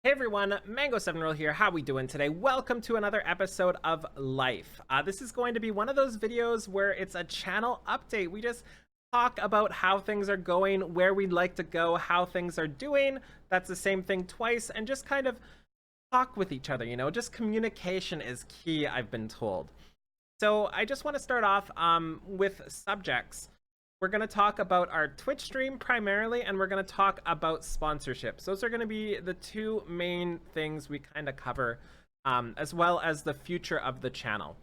Hey everyone, Mango7Roll here. How we doing today? Welcome to another episode of Life. This is going to be one of those videos where it's a channel update. We just talk about how things are going, where we'd like to go, how things are doing. That's the same thing twice, and just kind of talk with each other, just communication is key, I've been told. So I just want to start off with subjects. We're going to talk about our Twitch stream primarily, and we're going to talk about sponsorships. Those are going to be the two main things we kind of cover, as well as the future of the channel.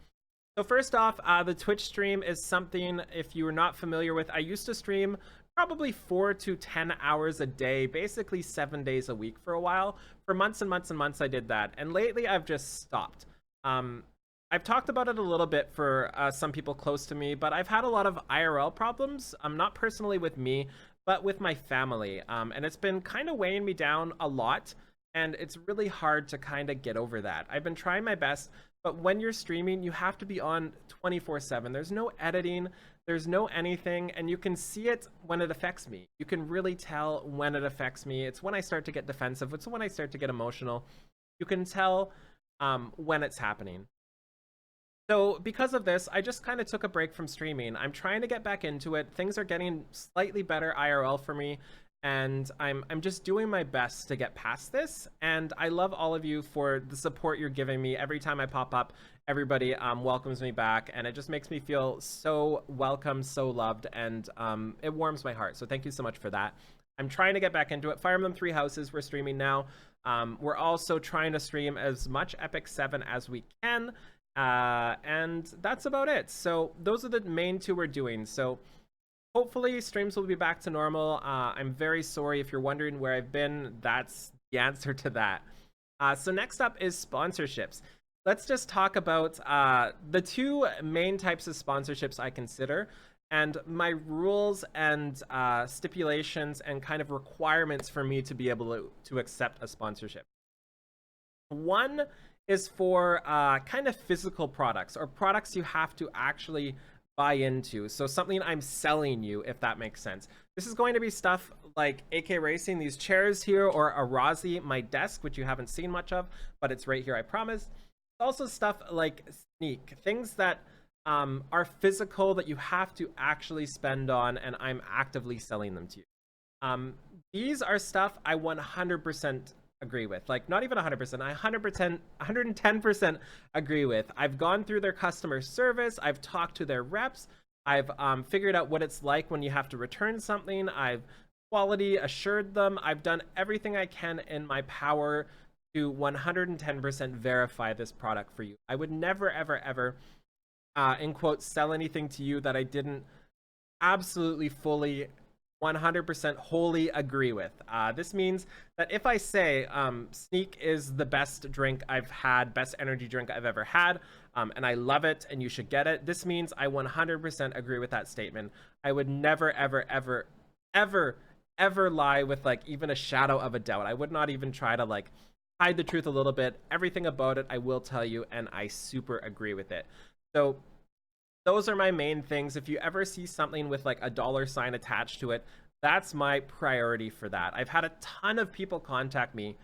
So first off, the Twitch stream is something, if you are not familiar with, I used to stream probably 4 to 10 hours a day, basically 7 days a week for a while. For months and months and months I did that, and lately I've just stopped. I've talked about it a little bit for some people close to me, but I've had a lot of IRL problems, not personally with me, but with my family, and it's been kind of weighing me down a lot, and it's really hard to kind of get over that. I've been trying my best, but when you're streaming, you have to be on 24/7. There's no editing, there's no anything, and you can see it when it affects me. You can really tell when it affects me. It's when I start to get defensive. It's when I start to get emotional. You can tell when it's happening. So because of this, I just kind of took a break from streaming. I'm trying to get back into it. Things are getting slightly better IRL for me, and I'm just doing my best to get past this. And I love all of you for the support you're giving me. Every time I pop up, everybody welcomes me back, and it just makes me feel so welcome, so loved, and it warms my heart. So thank you so much for that. I'm trying to get back into it. Fire Emblem Three Houses, we're streaming now. We're also trying to stream as much Epic 7 as we can. And that's about it. So those are the main two we're doing. So hopefully streams will be back to normal. I'm very sorry if you're wondering where I've been. That's the answer to that. So next up is sponsorships. Let's just talk about the two main types of sponsorships I consider, and my rules and stipulations and kind of requirements for me to be able to accept a sponsorship. One is for kind of physical products, or products you have to actually buy into. So something I'm selling you, if that makes sense. This is going to be stuff like AK Racing, these chairs here, or Arazi, my desk, which you haven't seen much of, but it's right here, I promise. Also stuff like Sneak, things that are physical that you have to actually spend on, and I'm actively selling them to you. These are stuff I 100% agree with. Like, not even 100%, I 110% agree with. I've gone through their customer service, I've talked to their reps, I've figured out what it's like when you have to return something, I've quality assured them, I've done everything I can in my power to 110% verify this product for you. I would never ever in quotes sell anything to you that I didn't absolutely fully 100% wholly agree with. This means that if I say Sneak is the best drink I've had, best energy drink I've ever had, and I love it and you should get it, this means I 100% agree with that statement. I would never ever lie with like even a shadow of a doubt. I would not even try to like hide the truth a little bit. Everything about it I will tell you, and I super agree with it. So those are my main things. If you ever see something with like a $sign attached to it, that's my priority for that. I've had a ton of people contact me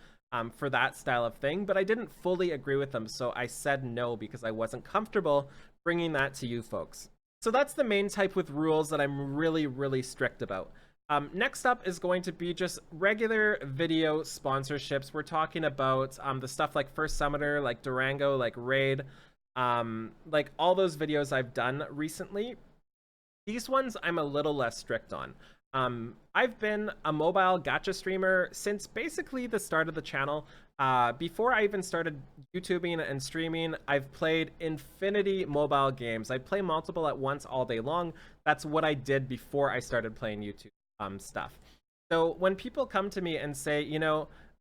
for that style of thing, but I didn't fully agree with them, so I said no because I wasn't comfortable bringing that to you folks. So that's the main type with rules that I'm really strict about. Next up is going to be just regular video sponsorships. We're talking about the stuff like First Summoner, like Durango, like Raid, like all those videos I've done recently. These ones I'm a little less strict on. I've been a mobile gacha streamer since basically the start of the channel. Before I even started YouTubing and streaming, I've played infinity mobile games. I play multiple at once all day long. That's what I did before I started playing YouTube stuff. So when people come to me and say,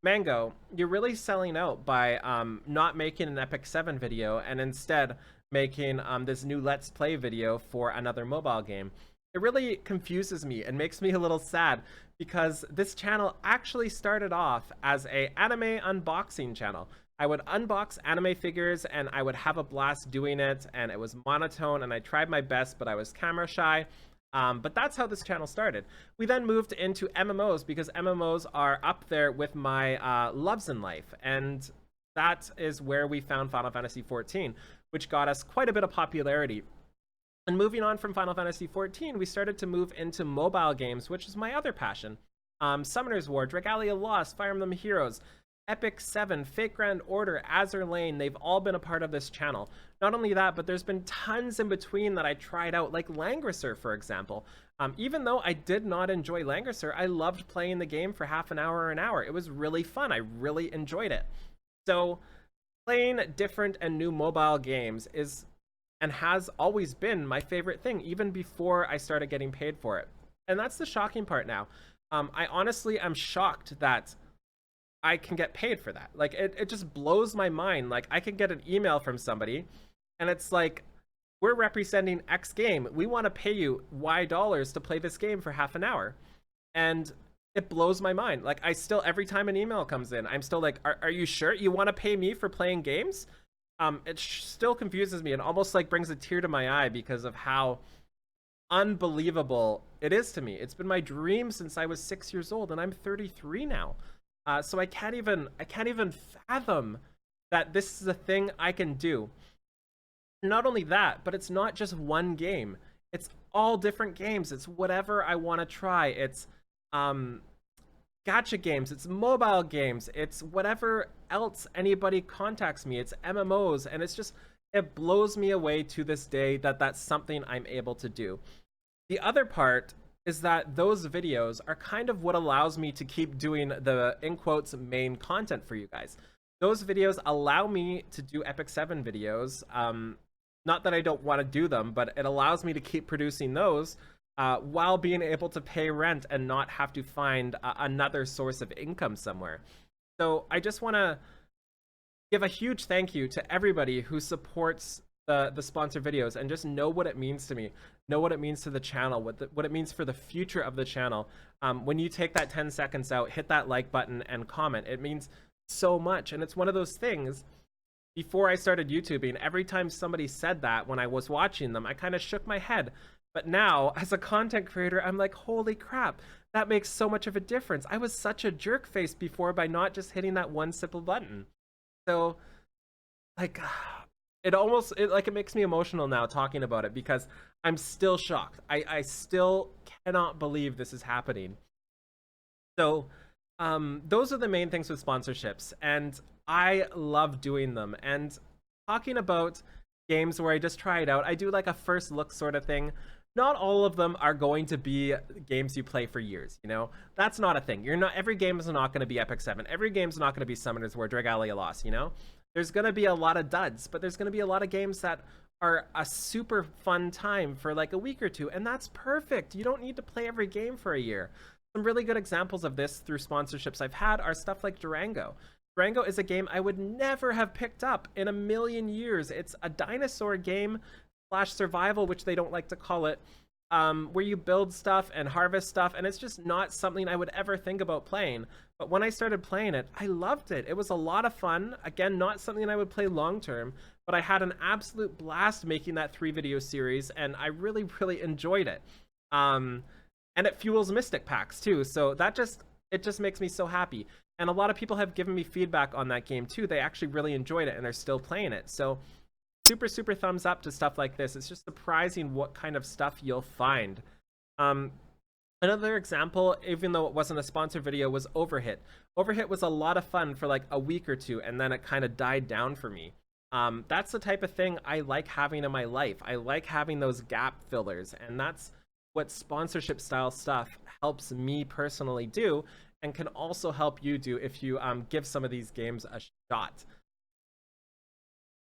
Mango, you're really selling out by not making an Epic 7 video and instead making this new Let's Play video for another mobile game, it really confuses me and makes me a little sad, because this channel actually started off as an anime unboxing channel. I would unbox anime figures and I would have a blast doing it, and it was monotone and I tried my best, but I was camera shy. But that's how this channel started. We then moved into MMOs because MMOs are up there with my loves in life. And that is where we found Final Fantasy XIV, which got us quite a bit of popularity. And moving on from Final Fantasy XIV, we started to move into mobile games, which is my other passion. Summoner's War, Dragalia Lost, Fire Emblem Heroes, Epic 7, Fate Grand Order, Azur Lane, they've all been a part of this channel. Not only that, but there's been tons in between that I tried out, like Langrisser, for example. Even though I did not enjoy Langrisser, I loved playing the game for half an hour or an hour. It was really fun. I really enjoyed it. So playing different and new mobile games is and has always been my favorite thing, even before I started getting paid for it. And that's the shocking part now. I honestly am shocked that I can get paid for that. Like, it just blows my mind. Like, I can get an email from somebody and it's like, we're representing X game. We want to pay you Y dollars to play this game for half an hour. And it blows my mind. Like, I still, every time an email comes in, I'm still like, are you sure you want to pay me for playing games? It still confuses me and almost like brings a tear to my eye because of how unbelievable it is to me. It's been my dream since I was 6 years old, and I'm 33 now. So I can't even fathom that this is a thing I can do. Not only that, but it's not just one game. It's all different games. It's whatever I want to try. It's gacha games, it's mobile games, it's whatever else anybody contacts me. It's MMOs, and it's just, it blows me away to this day that that's something I'm able to do. The other part is that those videos are kind of what allows me to keep doing the, in quotes, main content for you guys. Those videos allow me to do Epic 7 videos. Not that I don't want to do them, but it allows me to keep producing those while being able to pay rent and not have to find another source of income somewhere. So I just want to give a huge thank you to everybody who supports the sponsored videos, and just know what it means to me, know what it means to the channel, what it means for the future of the channel. When you take that 10 seconds out, hit that like button and comment, it means so much. And it's one of those things, before I started YouTubing, every time somebody said that when I was watching them, I kind of shook my head. But now, as a content creator, I'm like, holy crap, that makes so much of a difference. I was such a jerk face before by not just hitting that one simple button. So, like, it makes me emotional now talking about it, because I'm still shocked. I still cannot believe this is happening. So, those are the main things with sponsorships, and I love doing them. And talking about games where I just try it out, I do like a first look sort of thing. Not all of them are going to be games you play for years, you know? That's not a thing. Every game is not going to be Epic 7. Every game's not going to be Summoner's War, Dragalia Lost, you know? There's going to be a lot of duds, but there's going to be a lot of games that are a super fun time for like a week or two, and that's perfect. You don't need to play every game for a year. Some really good examples of this through sponsorships I've had are stuff like Durango. Durango is a game I would never have picked up in a million years. It's a dinosaur game / survival, which they don't like to call it, where you build stuff and harvest stuff, and it's just not something I would ever think about playing. But when I started playing it, I loved it. It was a lot of fun. Again, not something I would play long term, but I had an absolute blast making that 3-video series, and I really, really enjoyed it. And it fuels Mystic Packs too, so it just makes me so happy. And a lot of people have given me feedback on that game too. They actually really enjoyed it and are still playing it. So super, super thumbs up to stuff like this. It's just surprising what kind of stuff you'll find. Another example, even though it wasn't a sponsored video, was Overhit. Overhit was a lot of fun for like a week or two, and then it kind of died down for me. That's the type of thing I like having in my life. I like having those gap fillers, and that's what sponsorship style stuff helps me personally do, and can also help you do if you give some of these games a shot.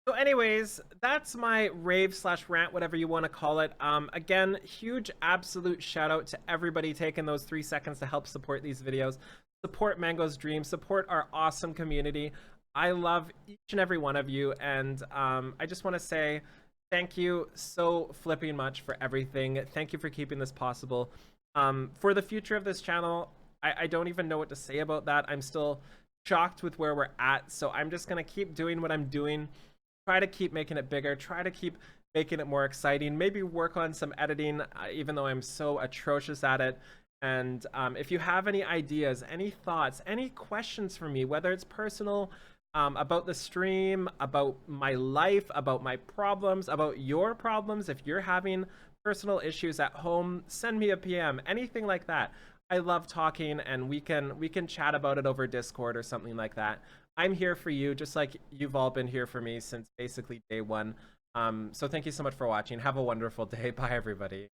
So anyways, that's my rave / rant, whatever you want to call it. Again, huge absolute shout out to everybody taking those 3 seconds to help support these videos. Support Mango's Dream, support our awesome community. I love each and every one of you, and I just want to say thank you so flipping much for everything. Thank you for keeping this possible. For the future of this channel, I don't even know what to say about that. I'm still shocked with where we're at, so I'm just going to keep doing what I'm doing. Try to keep making it bigger, try to keep making it more exciting, maybe work on some editing, even though I'm so atrocious at it. And if you have any ideas, any thoughts, any questions for me, whether it's personal, about the stream, about my life, about my problems, about your problems, if you're having personal issues at home, send me a PM, anything like that. I love talking, and we can chat about it over Discord or something like that. I'm here for you, just like you've all been here for me since basically day one. So thank you so much for watching. Have a wonderful day. Bye, everybody.